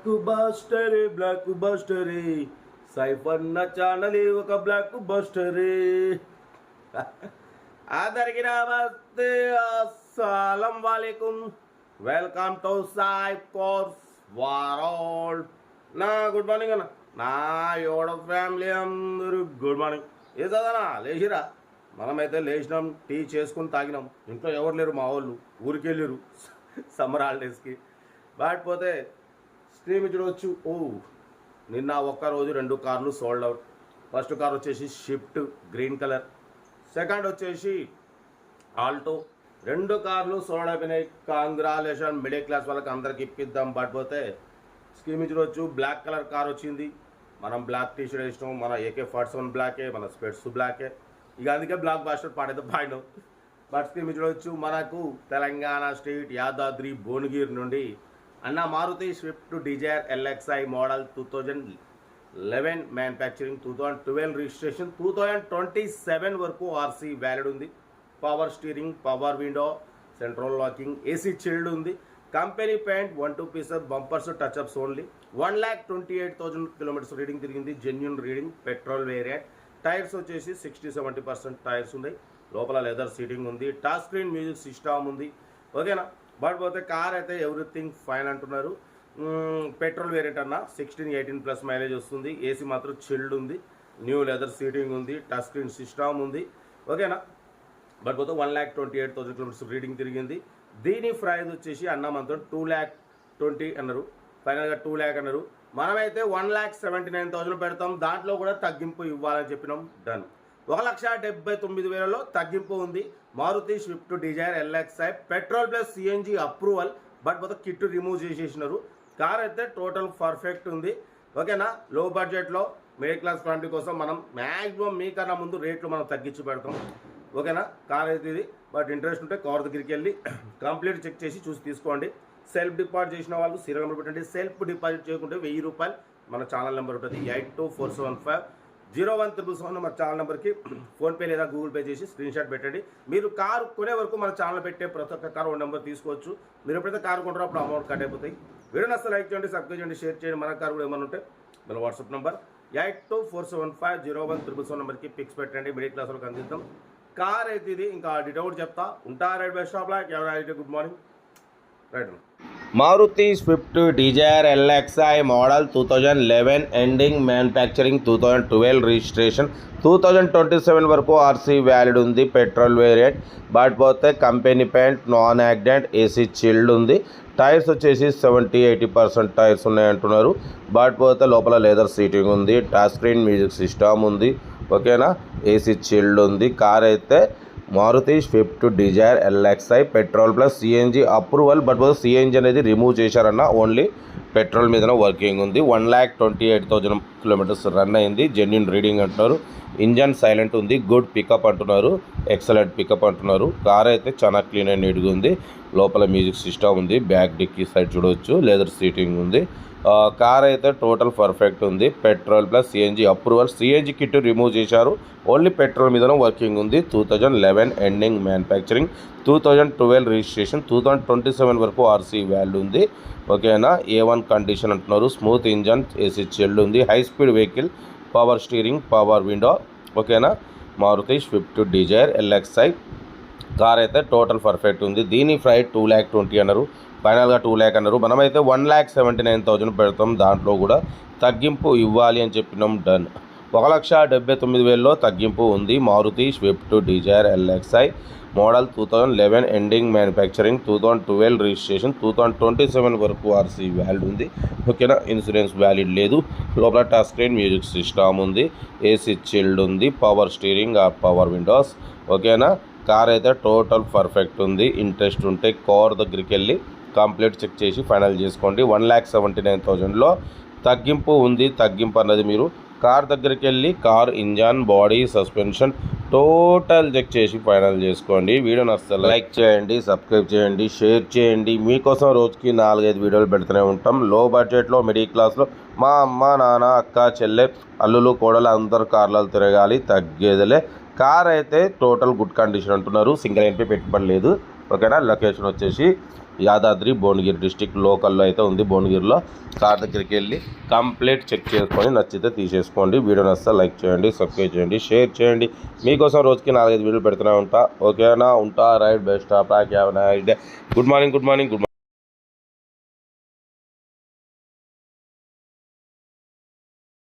Black బస్టరే సైఫన్న channel ఒక బ్లాక్ బస్టరే. అందరికి నమస్తే, అస్సలం వాలేకుం. Welcome to Sai cars world. నా గుడ్ మార్నింగ్ అన్న, నా యోడ ఫ్యామిలీ అందరూ గుడ్ మార్నింగ్. ఏ చదవనా లేచిరా? మనమైతే లేచినాం, టీ చేసుకుని తాగినాం. ఇంట్లో ఎవరు లేరు, మా వాళ్ళు ఊరికి వెళ్ళారు సమ్మర్ హాలిడేస్కి. బాటిపోతే స్ట్రీమ్ చూడవచ్చు. నిన్న ఒక్కరోజు 2 కార్లు సోల్డ్ అవుట్. ఫస్ట్ కార్ వచ్చేసి షిఫ్ట్ గ్రీన్ కలర్, సెకండ్ వచ్చేసి ఆల్టో. 2 కార్లు సోల్డ్ అయిపోయినాయి. కాంగ్రాలేషన్, మిడిల్ క్లాస్ వాళ్ళకి అందరికి ఇప్పిద్దాం. బాటిపోతే స్కీమ్ చూడవచ్చు. బ్లాక్ కలర్ కార్ వచ్చింది. మనం బ్లాక్ టీ షర్ట్ వేసినాం. మన AK-47 బ్లాకే, మన స్పెట్స్ బ్లాకే. ఇక అందుకే బ్లాక్ బాస్టర్ పాడైతే పాడినాం. బట్ స్కీమ్ చూడవచ్చు. మనకు తెలంగాణ స్టేట్ యాదాద్రి భువనగిరి నుండి అన్న Maruti Swift Dzire LXi model 2011 manufacturing, 2012 registration, 2027 వరకు RC వ్యాలిడ్ ఉంది. Power steering, power window, central locking, AC chilled ఉంది. Company paint, 1-2 pieces, bumpers touch ups only. 1,28,000 kilometres reading తిరిగింది. Genuine reading, petrol variant. Tyres వచ్చేసి 60-70% tyres ఉన్నాయి. లోపల leather seating ఉంది. Touch screen music system ఉంది. ఓకేనా? బట్ పోతే కార్ అయితే ఎవ్రీథింగ్ ఫైన్ అంటున్నారు. పెట్రోల్ వేరియంట్ అన్న 16-18+ మైలేజ్ వస్తుంది. AC మాత్రం చిల్డ్ ఉంది. న్యూ లెదర్ సీటింగ్ ఉంది. టచ్ స్క్రీన్ సిస్టమ్ ఉంది. ఓకేనా? బట్ పోతే 1,28,000 కిలోమీటర్స్ రీడింగ్ తిరిగింది. దీని ప్రైస్ వచ్చేసి అన్న మాత్రం 2,20,000 అన్నారు. ఫైనల్గా 2 lakh అన్నారు. మనమైతే 1,79,000 పెడతాం. దాంట్లో కూడా తగ్గింపు ఇవ్వాలని చెప్పినాం. డన్. 1,79,000లో తగ్గింపు ఉంది. Maruti Swift Dzire LXi petrol plus CNG approval. But మొత్తం కిట్ రిమూవ్ చేసేసినారు. కార్ అయితే టోటల్ పర్ఫెక్ట్ ఉంది. ఓకేనా? లో బడ్జెట్లో మిడిల్ క్లాస్ ఫ్యామిలీ కోసం మనం మ్యాక్సిమం మీకన్నా ముందు రేట్లు మనం తగ్గించి పెడతాం. ఓకేనా? కార్ అయితే ఇది. బట్ ఇంట్రెస్ట్ ఉంటే కార్ దగ్గరికి వెళ్ళి కంప్లీట్ చెక్ చేసి చూసి తీసుకోండి. సెల్ఫ్ డిపాజిట్ చేసిన వాళ్ళు సీరియల్ నెంబర్ పెట్టండి. సెల్ఫ్ డిపాజిట్ చేయకుంటే 1000 రూపాయలు మన ఛానల్ నెంబర్ ఉంటుంది. 8247501377 మన ఛానల్ నెంబర్కి ఫోన్పే లేదా గూగుల్ పే చేసి స్క్రీన్ షాట్ పెట్టండి. మీరు కారు కొనే వరకు మన ఛానల్ పెట్టే ప్రతి ఒక్క కారు 1 నెంబర్ తీసుకోవచ్చు. మీరు ఎప్పుడైతే కారు కొంటారో అప్పుడు అమౌంట్ కట్ అయిపోతాయి. వీడియో నచ్చితే లైక్ చేయండి, సబ్స్క్రైబ్ చేయండి, షేర్ చేయండి. మన కారు కూడా ఏమైనా ఉంటే మన వాట్సాప్ నెంబర్ 8247501377 నెంబర్కి పిక్స్ పెట్టండి. మిడిల్ క్లాస్ వాళ్ళకి అందిద్దాం. కార్ అయితే ఇది. ఇంకా డీటెయిల్ చెప్తా ఉంటా. రైట్ బై స్టాప్లో ఎవరైతే good morning. Right. Maruti Swift Dzire LXi model 2011 ending manufacturing, 2012 registration, 2027 వరకు RC వ్యాలిడ్ ఉంది. Petrol variant. బట్ పోతే company paint, non accident, AC chilled ఉంది. టైర్స్ వచ్చేసి 70-80% టైర్స్ ఉన్నాయంటున్నారు. బట్ పోతే లోపల లెదర్ సీటింగ్ ఉంది. టచ్ స్క్రీన్ మ్యూజిక్ సిస్టమ్ ఉంది. ఓకేనా? AC చిల్డ్ ఉంది. కార్ అయితే Maruti Swift Dzire LXi petrol plus CNG approval. But CNG అనేది రిమూవ్ చేశారన్న. ఓన్లీ పెట్రోల్ మీదనే వర్కింగ్ ఉంది. 1,28,000 కిలోమీటర్స్ రన్ అయింది. జెన్యున్ రీడింగ్ అంటున్నారు. ఇంజన్ సైలెంట్ ఉంది. గుడ్ పికప్ అంటున్నారు. ఎక్సలెంట్ పికప్ అంటున్నారు. కార్ అయితే చాలా క్లీన్ అండ్ నీట్గా ఉంది. లోపల మ్యూజిక్ సిస్టమ్ ఉంది. బ్యాక్ డిక్కీ సైడ్ చూడవచ్చు. లెదర్ సీటింగ్ ఉంది. కార్ అయితే టోటల్ పర్ఫెక్ట్ ఉంది. Petrol plus CNG approval. CNG kit remove చేశారు. ఓన్లీ పెట్రోల్ మీదనే వర్కింగ్ ఉంది. 2011 ఎండింగ్ మ్యానుఫ్యాక్చరింగ్, 2012 రిజిస్ట్రేషన్, 2027 వరకు RC వాల్యూ ఉంది. ఓకేనా? A1 కండిషన్ అంటున్నారు. స్మూత్ ఇంజన్, AC చిల్డ్ ఉంది. High speed vehicle, power steering, power window. ఓకేనా? Maruti Swift Dzire LXi car అయితే టోటల్ పర్ఫెక్ట్ ఉంది. దీని ప్రైస్ 2,20,000 అన్నారు. ఫైనల్గా 2 lakh అన్నారు. మనమైతే 1,79,000 పెడతాం. దాంట్లో కూడా తగ్గింపు ఇవ్వాలి అని చెప్పినాం. డన్. 1,79,000లో తగ్గింపు ఉంది. Maruti Swift Dzire LXi model 2011 ending manufacturing, 2012 registration, 2027 వరకు RC వ్యాలిడ్ ఉంది. ఓకేనా? ఇన్సూరెన్స్ వ్యాలిడ్ లేదు. లోపల టచ్ స్క్రీన్ మ్యూజిక్ సిస్టమ్ ఉంది. AC చిల్డ్ ఉంది. Power steering or power windows. ఓకేనా? కార్ అయితే టోటల్ పర్ఫెక్ట్ ఉంది. ఇంట్రెస్ట్ ఉంటే కార్ దగ్గరికి వెళ్ళి కంప్లీట్ చెక్ చేసి ఫైనల్ చేసుకోండి. 1,79,000లో తగ్గింపు ఉంది. తగ్గింపు అన్నది మీరు కార్ దగ్గరికి వెళ్ళి car engine, body, suspension total check చేసి ఫైనల్ చేసుకోండి. వీడియో నచ్చితే లైక్ చేయండి, సబ్స్క్రైబ్ చేయండి, షేర్ చేయండి. మీకోసం రోజుకి 4-5 వీడియోలు పెడుతూనే ఉంటాం. లో బడ్జెట్లో మిడిల్ క్లాస్లో మా అమ్మ, నాన్న, అక్క, చెల్లె, అల్లులు, కోడలు అందరు కార్లలో తిరగాలి. తగ్గేదిలే. కార్ అయితే టోటల్ గుడ్ కండిషన్ అంటున్నారు. సింగిల్ ఎంపీ పెట్టుబడి లేదు. ఓకేనా? లొకేషన్ వచ్చేసి యాదాద్రి భువనగిరి డిస్టిక్ లోకల్లో అయితే ఉంది. భువనగిరిలో కార్ దగ్గరికి వెళ్ళి కంప్లీట్ చెక్ చేసుకొని నచ్చితే తీసేసుకోండి. వీడియో నచ్చితే లైక్ చేయండి, సబ్స్క్రైబ్ చేయండి, షేర్ చేయండి. మీకోసం రోజుకి 4-5 వీడియోలు పెడుతూనే ఉంటా. ఓకేనా? ఉంటా. Right. Best of luck. Have a nice day. Good morning.